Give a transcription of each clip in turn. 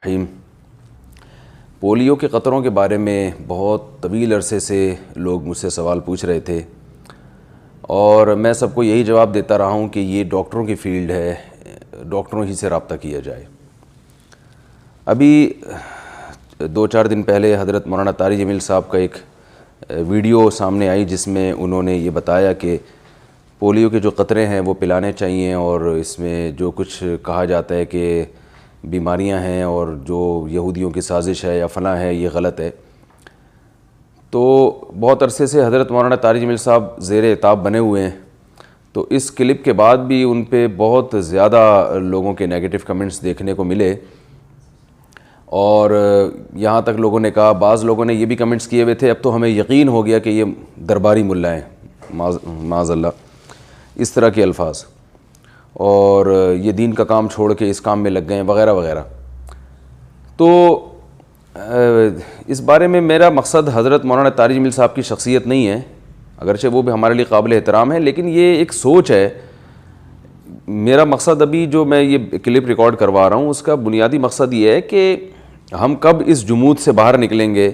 رحیم، polio کے قطروں کے بارے میں بہت طویل عرصے سے لوگ مجھ سے سوال پوچھ رہے تھے اور میں سب کو یہی جواب دیتا رہا ہوں کہ یہ ڈاکٹروں کی فیلڈ ہے، ڈاکٹروں ہی سے رابطہ کیا جائے۔ ابھی 2-4 دن پہلے حضرت مولانا طارق جمیل صاحب کا ایک ویڈیو سامنے آئی جس میں انہوں نے یہ بتایا کہ پولیو کے جو قطرے ہیں وہ پلانے چاہیے اور اس میں جو کچھ کہا جاتا ہے کہ بیماریاں ہیں اور جو یہودیوں کی سازش ہے یا فلاں ہے یہ غلط ہے۔ تو بہت عرصے سے حضرت مولانا طارق جمیل صاحب زیر عتاب بنے ہوئے ہیں، تو اس کلپ کے بعد بھی ان پہ بہت زیادہ لوگوں کے نیگیٹو کمنٹس دیکھنے کو ملے اور یہاں تک لوگوں نے کہا، بعض لوگوں نے یہ بھی کمنٹس کیے ہوئے تھے اب تو ہمیں یقین ہو گیا کہ یہ درباری ملا ہیں، معاذ اللہ، اس طرح کے الفاظ، اور یہ دین کا کام چھوڑ کے اس کام میں لگ گئے ہیں وغیرہ وغیرہ۔ تو اس بارے میں میرا مقصد حضرت مولانا طارق جمیل صاحب کی شخصیت نہیں ہے، اگرچہ وہ بھی ہمارے لیے قابل احترام ہے، لیکن یہ ایک سوچ ہے۔ میرا مقصد ابھی جو میں یہ کلپ ریکارڈ کروا رہا ہوں اس کا بنیادی مقصد یہ ہے کہ ہم کب اس جمود سے باہر نکلیں گے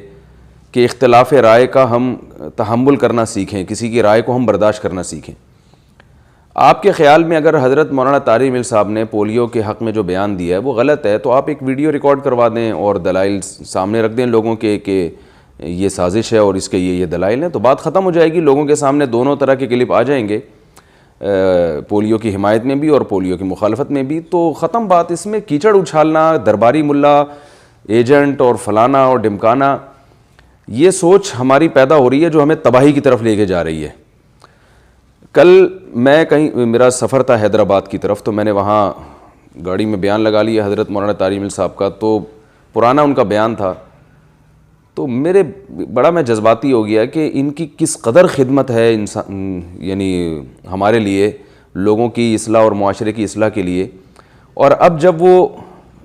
کہ اختلاف رائے کا ہم تحمل کرنا سیکھیں، کسی کی رائے کو ہم برداشت کرنا سیکھیں۔ آپ کے خیال میں اگر حضرت مولانا طارق جمیل صاحب نے پولیو کے حق میں جو بیان دیا ہے وہ غلط ہے تو آپ ایک ویڈیو ریکارڈ کروا دیں اور دلائل سامنے رکھ دیں لوگوں کے کہ یہ سازش ہے اور اس کے یہ دلائل ہیں، تو بات ختم ہو جائے گی۔ لوگوں کے سامنے دونوں طرح کے کلپ آ جائیں گے، پولیو کی حمایت میں بھی اور پولیو کی مخالفت میں بھی، تو ختم بات۔ اس میں کیچڑ اچھالنا، درباری ملا، ایجنٹ اور فلانا اور ڈمکانا، یہ سوچ ہماری پیدا ہو رہی ہے جو ہمیں تباہی کی طرف لے کے جا رہی ہے۔ کل میں میرا سفر تھا حیدرآباد کی طرف، تو میں نے وہاں گاڑی میں بیان لگا لیا حضرت مولانا طارق جمیل صاحب کا، تو پرانا ان کا بیان تھا، تو بڑا میں جذباتی ہو گیا کہ ان کی کس قدر خدمت ہے یعنی ہمارے لیے، لوگوں کی اصلاح اور معاشرے کی اصلاح کے لیے۔ اور اب جب وہ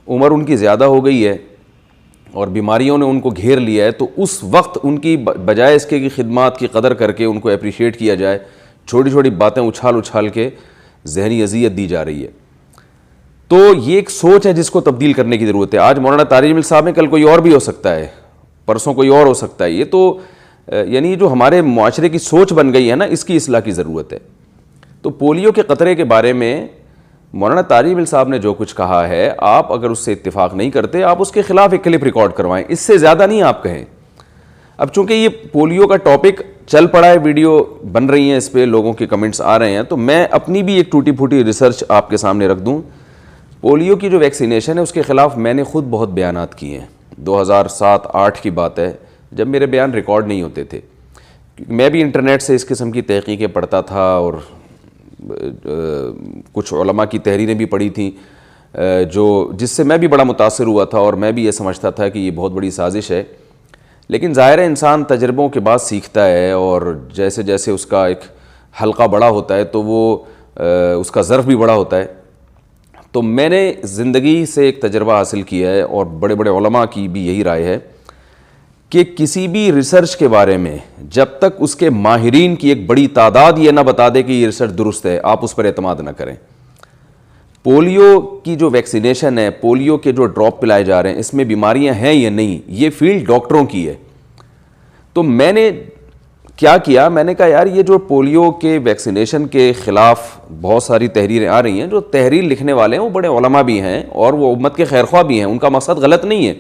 عمر ان کی زیادہ ہو گئی ہے اور بیماریوں نے ان کو گھیر لیا ہے، تو اس وقت ان کی بجائے اس کے خدمات کی قدر کر کے ان کو اپریشیٹ کیا جائے، چھوٹی چھوٹی باتیں اچھال کے ذہنی اذیت دی جا رہی ہے۔ تو یہ ایک سوچ ہے جس کو تبدیل کرنے کی ضرورت ہے۔ آج مولانا طارق جمیل صاحب ہیں، کل کوئی اور بھی ہو سکتا ہے، پرسوں کوئی اور ہو سکتا ہے۔ یہ تو یعنی جو ہمارے معاشرے کی سوچ بن گئی ہے نا، اس کی اصلاح کی ضرورت ہے۔ تو پولیو کے قطرے کے بارے میں مولانا طارق جمیل صاحب نے جو کچھ کہا ہے، آپ اگر اس سے اتفاق نہیں کرتے، آپ اس کے خلاف ایک کلپ ریکارڈ کروائیں، اس سے زیادہ نہیں آپ کہیں۔ اب چونکہ یہ پولیو کا ٹاپک چل پڑا ہے، ویڈیو بن رہی ہیں، اس پہ لوگوں کے کمنٹس آ رہے ہیں، تو میں اپنی بھی ایک ٹوٹی پھوٹی ریسرچ آپ کے سامنے رکھ دوں۔ پولیو کی جو ویکسینیشن ہے اس کے خلاف میں نے خود بہت بیانات کیے ہیں۔ 2007-8 کی بات ہے جب میرے بیان ریکارڈ نہیں ہوتے تھے، میں بھی انٹرنیٹ سے اس قسم کی تحقیقیں پڑھتا تھا اور کچھ علماء کی تحریریں بھی پڑھی تھیں جس سے میں بھی بڑا متاثر ہوا تھا اور میں بھی یہ سمجھتا تھا کہ یہ بہت بڑی سازش ہے۔ لیکن ظاہر ہے انسان تجربوں کے بعد سیکھتا ہے اور جیسے جیسے اس کا ایک حلقہ بڑا ہوتا ہے تو وہ اس کا ظرف بھی بڑا ہوتا ہے۔ تو میں نے زندگی سے ایک تجربہ حاصل کیا ہے اور بڑے بڑے علماء کی بھی یہی رائے ہے کہ کسی بھی ریسرچ کے بارے میں جب تک اس کے ماہرین کی ایک بڑی تعداد یہ نہ بتا دے کہ یہ ریسرچ درست ہے، آپ اس پر اعتماد نہ کریں۔ پولیو کی جو ویکسینیشن ہے، پولیو کے جو ڈراپ پلائے جا رہے ہیں، اس میں بیماریاں ہیں یا نہیں، یہ فیلڈ ڈاکٹروں کی ہے۔ تو میں نے کیا کیا، میں نے کہا یار یہ جو پولیو کے ویکسینیشن کے خلاف بہت ساری تحریریں آ رہی ہیں، جو تحریر لکھنے والے ہیں وہ بڑے علماء بھی ہیں اور وہ امت کے خیرخواہ بھی ہیں، ان کا مقصد غلط نہیں ہے،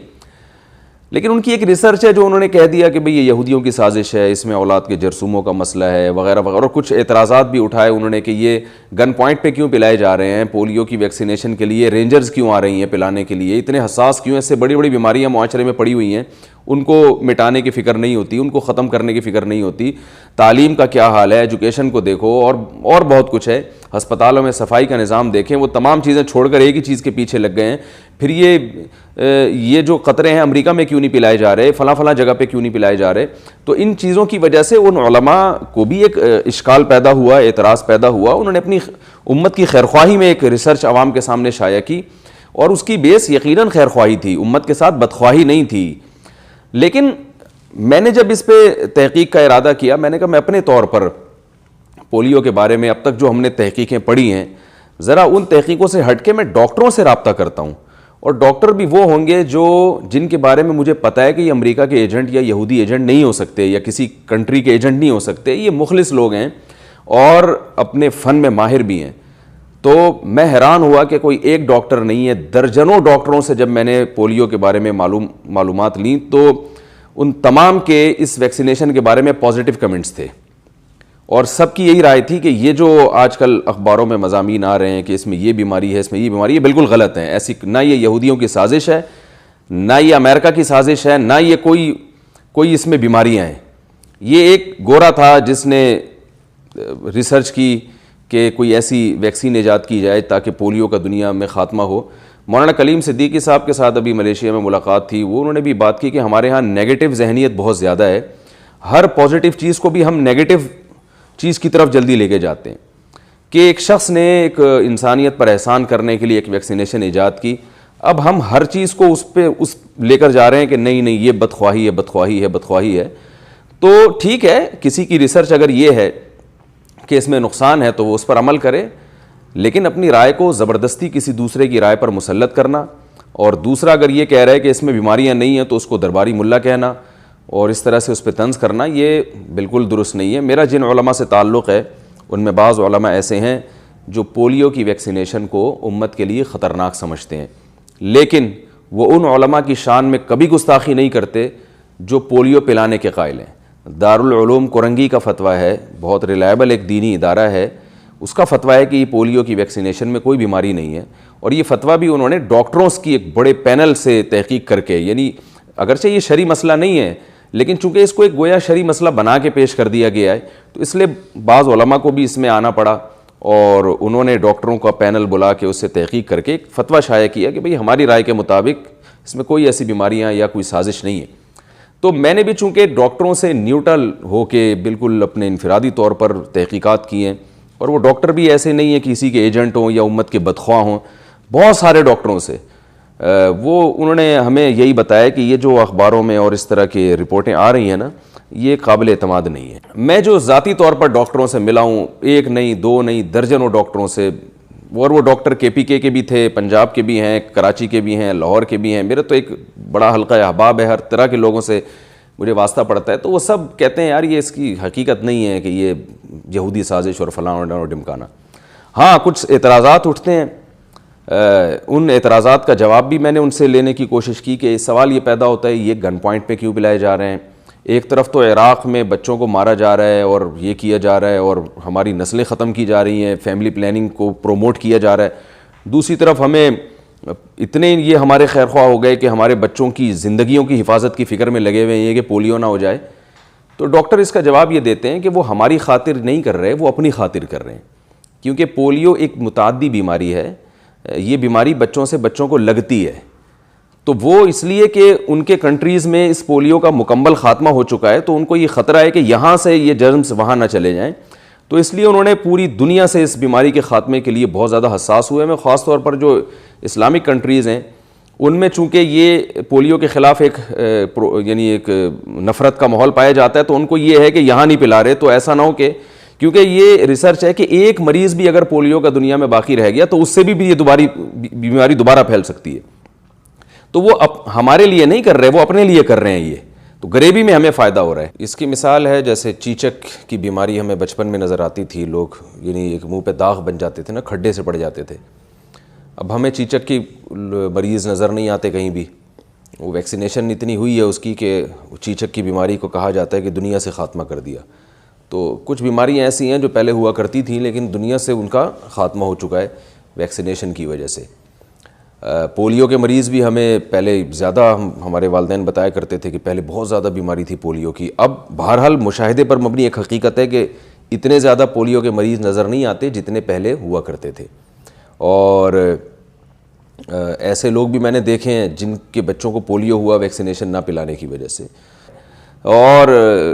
لیکن ان کی ایک ریسرچ ہے جو انہوں نے کہہ دیا کہ بھئی یہ یہودیوں کی سازش ہے، اس میں اولاد کے جرثوموں کا مسئلہ ہے وغیرہ وغیرہ، اور کچھ اعتراضات بھی اٹھائے انہوں نے کہ یہ گن پوائنٹ پہ کیوں پلائے جا رہے ہیں، پولیو کی ویکسینیشن کے لیے رینجرز کیوں آ رہی ہیں پلانے کے لیے، اتنے حساس کیوں ہیں، اس سے بڑی بڑی بیماریاں معاشرے میں پڑی ہوئی ہیں، ان کو مٹانے کی فکر نہیں ہوتی، ان کو ختم کرنے کی فکر نہیں ہوتی۔ تعلیم کا کیا حال ہے، ایجوکیشن کو دیکھو اور بہت کچھ ہے، ہسپتالوں میں صفائی کا نظام دیکھیں، وہ تمام چیزیں چھوڑ کر ایک ہی چیز کے پیچھے لگ گئے ہیں۔ پھر یہ جو قطرے ہیں امریکہ میں کیوں نہیں پلائے جا رہے، فلاں جگہ پہ کیوں نہیں پلائے جا رہے، تو ان چیزوں کی وجہ سے ان علماء کو بھی ایک اشکال پیدا ہوا، اعتراض پیدا ہوا۔ انہوں نے اپنی امت کی خیرخواہی میں ایک ریسرچ عوام کے سامنے شائع کی اور اس کی بیس یقیناً خیرخواہی تھی، امت کے ساتھ بدخواہی نہیں تھی۔ لیکن میں نے جب اس پہ تحقیق کا ارادہ کیا، میں نے کہا میں اپنے طور پر پولیو کے بارے میں اب تک جو ہم نے تحقیقیں پڑھی ہیں، ذرا ان تحقیقوں سے ہٹ کے میں ڈاکٹروں سے رابطہ کرتا ہوں اور ڈاکٹر بھی وہ ہوں گے جن کے بارے میں مجھے پتہ ہے کہ یہ امریکہ کے ایجنٹ یا یہودی ایجنٹ نہیں ہو سکتے یا کسی کنٹری کے ایجنٹ نہیں ہو سکتے, یہ مخلص لوگ ہیں اور اپنے فن میں ماہر بھی ہیں. تو میں حیران ہوا کہ کوئی ایک ڈاکٹر نہیں ہے, درجنوں ڈاکٹروں سے جب میں نے پولیو کے بارے میں معلومات لیں تو ان تمام کے اس ویکسینیشن کے بارے میں پازیٹیو کمنٹس تھے, اور سب کی یہی رائے تھی کہ یہ جو آج کل اخباروں میں مضامین آ رہے ہیں کہ اس میں یہ بیماری ہے, اس میں یہ بیماری ہے, بالکل غلط ہیں. ایسی نہ یہ یہودیوں کی سازش ہے, نہ یہ امریکہ کی سازش ہے, نہ یہ کوئی اس میں بیماریاں ہیں. یہ ایک گورا تھا جس نے ریسرچ کی کہ کوئی ایسی ویکسین ایجاد کی جائے تاکہ پولیو کا دنیا میں خاتمہ ہو. مولانا کلیم صدیقی صاحب کے ساتھ ابھی ملیشیا میں ملاقات تھی, انہوں نے بھی بات کی کہ ہمارے ہاں نیگیٹو ذہنیت بہت زیادہ ہے, ہر پازیٹیو چیز کو بھی ہم نیگیٹو چیز کی طرف جلدی لے کے جاتے ہیں. کہ ایک شخص نے ایک انسانیت پر احسان کرنے کے لیے ایک ویکسینیشن ایجاد کی, اب ہم ہر چیز کو اس لے کر جا رہے ہیں کہ نہیں یہ بدخواہی ہے. تو ٹھیک ہے, کسی کی ریسرچ اگر یہ ہے کہ اس میں نقصان ہے تو وہ اس پر عمل کرے, لیکن اپنی رائے کو زبردستی کسی دوسرے کی رائے پر مسلط کرنا, اور دوسرا اگر یہ کہہ رہا ہے کہ اس میں بیماریاں نہیں ہیں تو اس کو درباری ملا کہنا اور اس طرح سے اس پہ طنز کرنا, یہ بالکل درست نہیں ہے. میرا جن علماء سے تعلق ہے ان میں بعض علماء ایسے ہیں جو پولیو کی ویکسینیشن کو امت کے لیے خطرناک سمجھتے ہیں, لیکن وہ ان علماء کی شان میں کبھی گستاخی نہیں کرتے جو پولیو پلانے کے قائل ہیں. دارالعلوم کرنگی کا فتویٰ ہے, بہت ریلائبل ایک دینی ادارہ ہے, اس کا فتویٰ ہے کہ یہ پولیو کی ویکسینیشن میں کوئی بیماری نہیں ہے, اور یہ فتویٰ بھی انہوں نے ڈاکٹروں کی ایک بڑے پینل سے تحقیق کر کے, یعنی اگرچہ یہ شرعی مسئلہ نہیں ہے لیکن چونکہ اس کو ایک گویا شرعی مسئلہ بنا کے پیش کر دیا گیا ہے تو اس لیے بعض علماء کو بھی اس میں آنا پڑا, اور انہوں نے ڈاکٹروں کا پینل بلا کے اس سے تحقیق کر کے ایک فتویٰ شائع کیا کہ بھئی ہماری رائے کے مطابق اس میں کوئی ایسی بیماریاں یا کوئی سازش نہیں ہے. تو میں نے بھی چونکہ ڈاکٹروں سے نیوٹرل ہو کے بالکل اپنے انفرادی طور پر تحقیقات کی ہیں, اور وہ ڈاکٹر بھی ایسے نہیں ہیں کسی کے ایجنٹ ہوں یا امت کے بدخواہ ہوں, بہت سارے ڈاکٹروں سے انہوں نے ہمیں یہی بتایا کہ یہ جو اخباروں میں اور اس طرح کی رپورٹیں آ رہی ہیں نا, یہ قابل اعتماد نہیں ہے. میں جو ذاتی طور پر ڈاکٹروں سے ملا ہوں, ایک نہیں دو نہیں درجنوں ڈاکٹروں سے, اور وہ ڈاکٹر KPK کے بھی تھے, پنجاب کے بھی ہیں, کراچی کے بھی ہیں, لاہور کے بھی ہیں. میرا تو ایک بڑا حلقہ احباب ہے, ہر طرح کے لوگوں سے مجھے واسطہ پڑتا ہے. تو وہ سب کہتے ہیں یار یہ اس کی حقیقت نہیں ہے کہ یہ یہودی سازش اور فلاں اور ڈمکانا. ہاں کچھ اعتراضات اٹھتے ہیں, ان اعتراضات کا جواب بھی میں نے ان سے لینے کی کوشش کی کہ سوال یہ پیدا ہوتا ہے یہ گن پوائنٹ پہ کیوں پلائے جا رہے ہیں. ایک طرف تو عراق میں بچوں کو مارا جا رہا ہے اور یہ کیا جا رہا ہے اور ہماری نسلیں ختم کی جا رہی ہیں, فیملی پلاننگ کو پروموٹ کیا جا رہا ہے, دوسری طرف ہمیں اتنے یہ ہمارے خیر خواہ ہو گئے کہ ہمارے بچوں کی زندگیوں کی حفاظت کی فکر میں لگے ہوئے ہیں یہ کہ پولیو نہ ہو جائے. تو ڈاکٹر اس کا جواب یہ دیتے ہیں کہ وہ ہماری خاطر نہیں کر رہے, وہ اپنی خاطر کر رہے ہیں, کیونکہ پولیو ایک متعدی بیماری ہے, یہ بیماری بچوں کو لگتی ہے. تو وہ اس لیے کہ ان کے کنٹریز میں اس پولیو کا مکمل خاتمہ ہو چکا ہے تو ان کو یہ خطرہ ہے کہ یہاں سے یہ جرمز وہاں نہ چلے جائیں, تو اس لیے انہوں نے پوری دنیا سے اس بیماری کے خاتمے کے لیے بہت زیادہ حساس ہوئے. میں خاص طور پر جو اسلامک کنٹریز ہیں ان میں چونکہ یہ پولیو کے خلاف ایک نفرت کا ماحول پایا جاتا ہے, تو ان کو یہ ہے کہ یہاں نہیں پلا رہے, تو ایسا نہ ہو کہ کیونکہ یہ ریسرچ ہے کہ ایک مریض بھی اگر پولیو کا دنیا میں باقی رہ گیا تو اس سے بھی یہ بیماری دوبارہ پھیل سکتی ہے. تو وہ ہمارے لیے نہیں کر رہے, وہ اپنے لیے کر رہے ہیں, یہ تو غریبی میں ہمیں فائدہ ہو رہا ہے. اس کی مثال ہے جیسے چیچک کی بیماری ہمیں بچپن میں نظر آتی تھی, لوگ یعنی ایک منہ پہ داغ بن جاتے تھے نا, کھڈے سے پڑ جاتے تھے. اب ہمیں چیچک کی مریض نظر نہیں آتے کہیں بھی, وہ ویکسینیشن اتنی ہوئی ہے اس کی کہ چیچک کی بیماری کو کہا جاتا ہے کہ دنیا سے خاتمہ کر دیا. تو کچھ بیماریاں ایسی ہیں جو پہلے ہوا کرتی تھیں لیکن دنیا سے ان کا خاتمہ ہو چکا ہے ویکسینیشن کی وجہ سے. پولیو کے مریض بھی ہمیں پہلے زیادہ ہمارے والدین بتایا کرتے تھے کہ پہلے بہت زیادہ بیماری تھی پولیو کی. اب بہرحال مشاہدے پر مبنی ایک حقیقت ہے کہ اتنے زیادہ پولیو کے مریض نظر نہیں آتے جتنے پہلے ہوا کرتے تھے. اور ایسے لوگ بھی میں نے دیکھے ہیں جن کے بچوں کو پولیو ہوا ویکسینیشن نہ پلانے کی وجہ سے. اور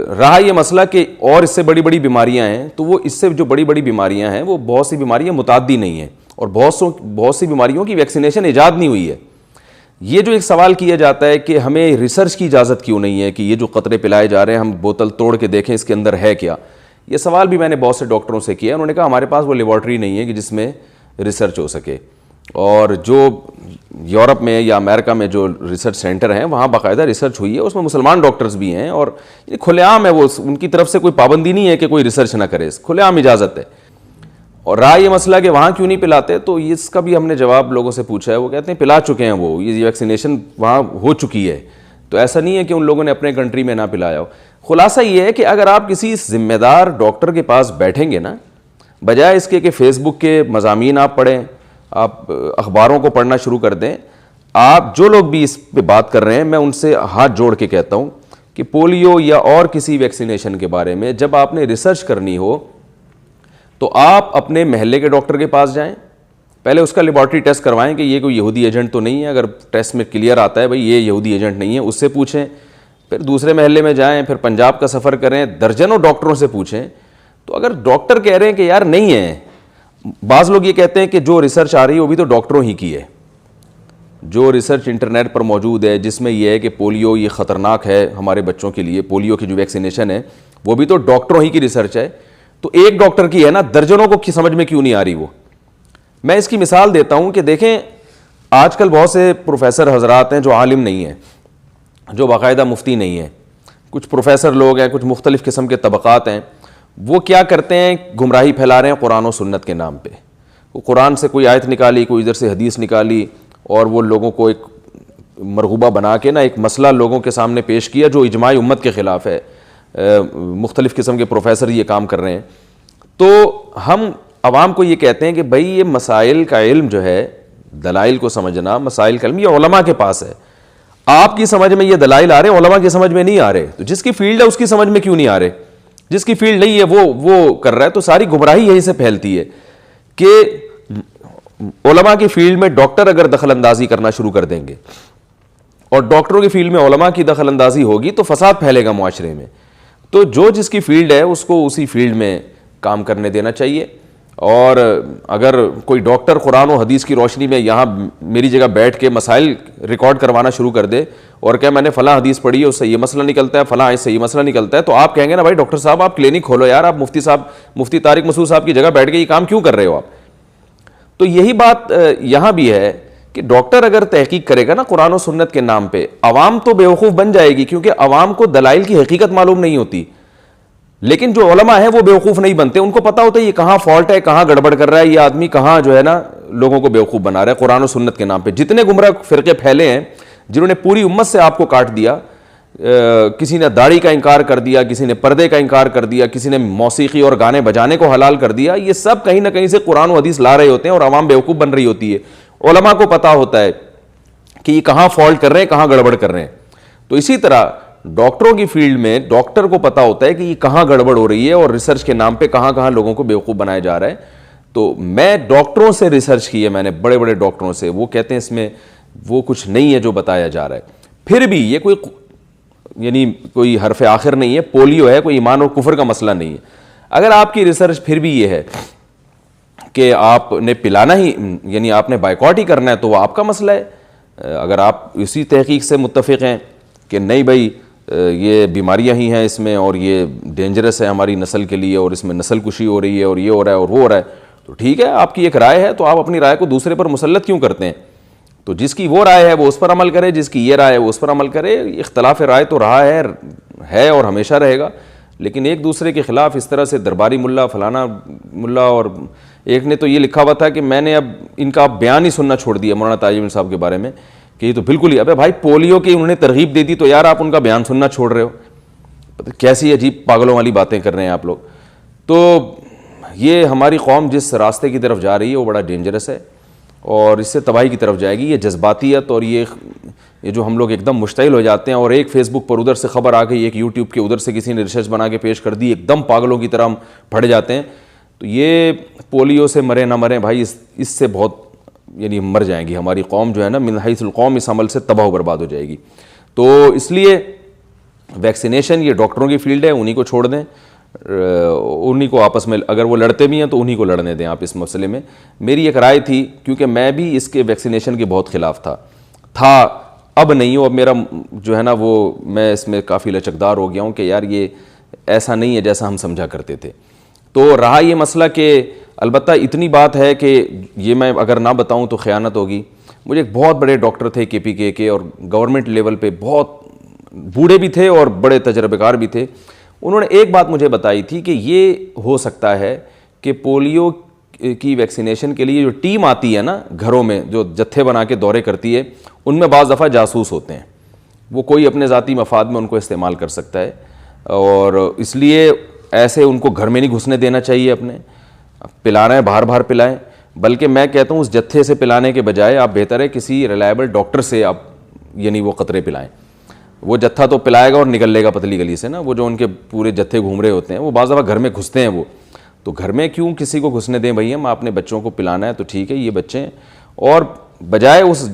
رہا یہ مسئلہ کہ اور اس سے بڑی بڑی بیماریاں ہیں, تو وہ اس سے جو بڑی بڑی بیماریاں ہیں وہ بہت سی بیماریاں متعدی نہیں ہیں اور بہت سی بیماریوں کی ویکسینیشن ایجاد نہیں ہوئی ہے. یہ جو ایک سوال کیا جاتا ہے کہ ہمیں ریسرچ کی اجازت کیوں نہیں ہے کہ یہ جو قطرے پلائے جا رہے ہیں ہم بوتل توڑ کے دیکھیں اس کے اندر ہے کیا, یہ سوال بھی میں نے بہت سے ڈاکٹروں سے کیا. انہوں نے کہا ہمارے پاس وہ لیبارٹری نہیں ہے کہ جس میں ریسرچ ہو سکے. اور جو یورپ میں یا امریکہ میں جو ریسرچ سینٹر ہیں وہاں باقاعدہ ریسرچ ہوئی ہے, اس میں مسلمان ڈاکٹرز بھی ہیں, اور کھلے عام ہے, وہ ان کی طرف سے کوئی پابندی نہیں ہے کہ کوئی ریسرچ نہ کرے, کھلے عام اجازت ہے. اور رہا یہ مسئلہ کہ وہاں کیوں نہیں پلاتے, تو اس کا بھی ہم نے جواب لوگوں سے پوچھا ہے, وہ کہتے ہیں پلا چکے ہیں, وہ یہ ویکسینیشن وہاں ہو چکی ہے, تو ایسا نہیں ہے کہ ان لوگوں نے اپنے کنٹری میں نہ پلایا ہو. خلاصہ یہ ہے کہ اگر آپ کسی ذمہ دار ڈاکٹر کے پاس بیٹھیں گے نا, بجائے اس کے کہ فیس بک کے مضامین آپ پڑھیں, آپ اخباروں کو پڑھنا شروع کر دیں, آپ جو لوگ بھی اس پہ بات کر رہے ہیں میں ان سے ہاتھ جوڑ کے کہتا ہوں کہ پولیو یا اور کسی ویکسینیشن کے بارے میں جب آپ نے ریسرچ کرنی ہو تو آپ اپنے محلے کے ڈاکٹر کے پاس جائیں, پہلے اس کا لیبارٹری ٹیسٹ کروائیں کہ یہ کوئی یہودی ایجنٹ تو نہیں ہے, اگر ٹیسٹ میں کلیئر آتا ہے بھائی یہ یہودی ایجنٹ نہیں ہے, اس سے پوچھیں. پھر دوسرے محلے میں جائیں, پھر پنجاب کا سفر کریں, درجنوں ڈاکٹروں سے پوچھیں. تو اگر ڈاکٹر کہہ رہے ہیں کہ یار نہیں ہے, بعض لوگ یہ کہتے ہیں کہ جو ریسرچ آ رہی ہے وہ بھی تو ڈاکٹروں ہی کی ہے, جو ریسرچ انٹرنیٹ پر موجود ہے جس میں یہ ہے کہ پولیو یہ خطرناک ہے ہمارے بچوں کے لیے, پولیو کی جو ویکسینیشن ہے وہ بھی تو ڈاکٹروں ہی کی ریسرچ ہے, تو ایک ڈاکٹر کی ہے نا, درجنوں کو سمجھ میں کیوں نہیں آ رہی وہ. میں اس کی مثال دیتا ہوں کہ دیکھیں آج کل بہت سے پروفیسر حضرات ہیں جو عالم نہیں ہیں, جو باقاعدہ مفتی نہیں ہیں, کچھ پروفیسر لوگ ہیں, کچھ مختلف قسم کے طبقات ہیں, وہ کیا کرتے ہیں گمراہی پھیلا رہے ہیں قرآن و سنت کے نام پہ. وہ قرآن سے کوئی آیت نکالی, کوئی ادھر سے حدیث نکالی, اور وہ لوگوں کو ایک مرغوبہ بنا کے نا ایک مسئلہ لوگوں کے سامنے پیش کیا جو اجماع امت کے خلاف ہے. مختلف قسم کے پروفیسر یہ کام کر رہے ہیں. تو ہم عوام کو یہ کہتے ہیں کہ بھائی یہ مسائل کا علم جو ہے, دلائل کو سمجھنا, مسائل کا علم یہ علماء کے پاس ہے. آپ کی سمجھ میں یہ دلائل آ رہے ہیں, علماء کی سمجھ میں نہیں آ رہے, تو جس کی فیلڈ ہے اس کی سمجھ میں کیوں نہیں آ رہے, جس کی فیلڈ نہیں ہے وہ کر رہا ہے. تو ساری گمراہی یہیں سے پھیلتی ہے کہ علماء کی فیلڈ میں ڈاکٹر اگر دخل اندازی کرنا شروع کر دیں گے اور ڈاکٹروں کی فیلڈ میں علماء کی دخل اندازی ہوگی تو فساد پھیلے گا معاشرے میں. تو جو جس کی فیلڈ ہے اس کو اسی فیلڈ میں کام کرنے دینا چاہیے. اور اگر کوئی ڈاکٹر قرآن و حدیث کی روشنی میں یہاں میری جگہ بیٹھ کے مسائل ریکارڈ کروانا شروع کر دے اور کہ میں نے فلاں حدیث پڑھی ہے اس سے یہ مسئلہ نکلتا ہے, فلاں اس سے یہ مسئلہ نکلتا ہے, تو آپ کہیں گے نا بھائی ڈاکٹر صاحب آپ کلینک کھولو یار, آپ مفتی طارق مسعود صاحب کی جگہ بیٹھ کے یہ کام کیوں کر رہے ہو آپ. تو یہی بات یہاں بھی ہے کہ ڈاکٹر اگر تحقیق کرے گا نا قرآن و سنت کے نام پہ, عوام تو بیوقوف بن جائے گی کیونکہ عوام کو دلائل کی حقیقت معلوم نہیں ہوتی, لیکن جو علماء ہیں وہ بیوقوف نہیں بنتے, ان کو پتہ ہوتا ہے یہ کہاں فالٹ ہے, کہاں گڑبڑ کر رہا ہے یہ آدمی, کہاں جو ہے نا لوگوں کو بیوقوف بنا رہا ہے قرآن و سنت کے نام پہ. جتنے گمراہ فرقے پھیلے ہیں جنہوں نے پوری امت سے آپ کو کاٹ دیا, کسی نے داڑھی کا انکار کر دیا, کسی نے پردے کا انکار کر دیا, کسی نے موسیقی اور گانے بجانے کو حلال کر دیا, یہ سب کہیں نہ کہیں سے قرآن و حدیث لا رہے ہوتے ہیں اور عوام بیوقوف بن رہی ہوتی ہے. علماء کو پتہ ہوتا ہے کہ یہ کہاں فالٹ کر رہے ہیں, کہاں گڑبڑ کر رہے ہیں. تو اسی طرح ڈاکٹروں کی فیلڈ میں ڈاکٹر کو پتہ ہوتا ہے کہ یہ کہاں گڑبڑ ہو رہی ہے اور ریسرچ کے نام پہ کہاں کہاں لوگوں کو بیوقوف بنایا جا رہا ہے. تو میں ڈاکٹروں سے ریسرچ کی ہے, میں نے بڑے بڑے ڈاکٹروں سے, وہ کہتے ہیں اس میں وہ کچھ نہیں ہے جو بتایا جا رہا ہے. پھر بھی یہ کوئی حرف آخر نہیں ہے, پولیو ہے, کوئی ایمان اور کفر کا مسئلہ نہیں ہے. اگر آپ کی ریسرچ پھر بھی یہ ہے کہ آپ نے پلانا ہی یعنی آپ نے بائیکاٹ ہی کرنا ہے تو وہ آپ کا مسئلہ ہے. اگر آپ اسی تحقیق سے متفق ہیں کہ نہیں بھائی یہ بیماریاں ہی ہیں اس میں اور یہ ڈینجرس ہے ہماری نسل کے لیے اور اس میں نسل کشی ہو رہی ہے اور یہ ہو رہا ہے اور وہ ہو رہا ہے, تو ٹھیک ہے, آپ کی ایک رائے ہے, تو آپ اپنی رائے کو دوسرے پر مسلط کیوں کرتے ہیں. تو جس کی وہ رائے ہے وہ اس پر عمل کرے, جس کی یہ رائے ہے وہ اس پر عمل کرے. اختلاف رائے تو رہا ہے اور ہمیشہ رہے گا, لیکن ایک دوسرے کے خلاف اس طرح سے درباری ملا فلانا ملا, اور ایک نے تو یہ لکھا ہوا تھا کہ میں نے اب ان کا بیان ہی سننا چھوڑ دیا مولانا تاج مل صاحب کے بارے میں کہ یہ تو بالکل ہی, ابے بھائی پولیو کی انہوں نے ترغیب دے دی تو یار آپ ان کا بیان سننا چھوڑ رہے ہو, کیسی عجیب پاگلوں والی باتیں کر رہے ہیں آپ لوگ. تو یہ ہماری قوم جس راستے کی طرف جا رہی ہے وہ بڑا ڈینجرس ہے اور اس سے تباہی کی طرف جائے گی. یہ جذباتیت اور یہ جو ہم لوگ ایک دم مشتعل ہو جاتے ہیں اور ایک فیس بک پر ادھر سے خبر آ گئی, ایک یوٹیوب کے ادھر سے کسی نے ریسرچ بنا کے پیش کر دی, ایک دم پاگلوں کی طرح ہم پڑ جاتے ہیں. تو یہ پولیو سے مرے نہ مریں بھائی, اس سے بہت یعنی مر جائیں گی ہماری قوم جو ہے نا, من حیث القوم اس عمل سے تباہ و برباد ہو جائے گی. تو اس لیے ویکسینیشن یہ ڈاکٹروں کی فیلڈ ہے, انہی کو چھوڑ دیں, انہی کو آپس میں اگر وہ لڑتے بھی ہیں تو انہی کو لڑنے دیں آپ اس مسئلے میں. میری ایک رائے تھی کیونکہ میں بھی اس کے ویکسینیشن کے بہت خلاف تھا, اب نہیں ہوں, اب میرا جو ہے نا وہ میں اس میں کافی لچکدار ہو گیا ہوں کہ یار یہ ایسا نہیں ہے جیسا ہم سمجھا کرتے تھے. تو رہا یہ مسئلہ کہ البتہ اتنی بات ہے کہ یہ میں اگر نہ بتاؤں تو خیانت ہوگی. مجھے ایک بہت بڑے ڈاکٹر تھے KPK کے, اور گورنمنٹ لیول پہ بہت بوڑھے بھی تھے اور بڑے تجربے کار بھی تھے. انہوں نے ایک بات مجھے بتائی تھی کہ یہ ہو سکتا ہے کہ پولیو کی ویکسینیشن کے لیے جو ٹیم آتی ہے نا گھروں میں, جو جتھے بنا کے دورے کرتی ہے, ان میں بعض دفعہ جاسوس ہوتے ہیں. وہ کوئی اپنے ذاتی مفاد میں ان کو استعمال کر سکتا ہے, اور اس لیے ایسے ان کو گھر میں نہیں گھسنے دینا چاہیے. اپنے پلا رہے ہیں باہر پلائیں, بلکہ میں کہتا ہوں اس جتھے سے پلانے کے بجائے آپ بہتر ہے کسی ریلائبل ڈاکٹر سے آپ یعنی وہ قطرے پلائیں. وہ جتھا تو پلائے گا اور نکل لے گا پتلی گلی سے نا, وہ جو ان کے پورے جتھے گھوم رہے ہوتے ہیں وہ بعض دفعہ گھر میں گھستے ہیں. وہ تو گھر میں کیوں کسی کو گھسنے دیں بھائی, ہم اپنے بچوں کو پلانا ہے تو ٹھیک ہے یہ بچے ہیں, اور بجائے اس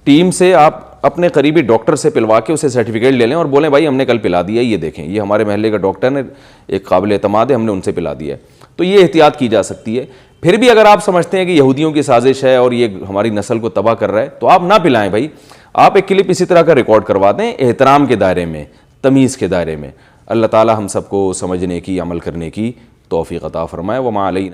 ٹیم سے آپ اپنے قریبی ڈاکٹر سے پلوا کے اسے سرٹیفکیٹ لے لیں اور بولیں بھائی ہم نے کل پلا دیا, یہ دیکھیں یہ ہمارے محلے کا ڈاکٹر نے, ایک قابل اعتماد ہے, ہم نے ان سے پلا دیا ہے. تو یہ احتیاط کی جا سکتی ہے. پھر بھی اگر آپ سمجھتے ہیں کہ یہودیوں کی سازش ہے اور یہ ہماری نسل کو تباہ کر رہا ہے تو آپ نہ پلائیں بھائی. آپ ایک کلپ اسی طرح کا ریکارڈ کروا دیں احترام کے دائرے میں, تمیز کے دائرے میں. اللہ تعالی ہم سب کو سمجھنے کی, عمل کرنے کی توفیق عطا فرمائے. وما علینا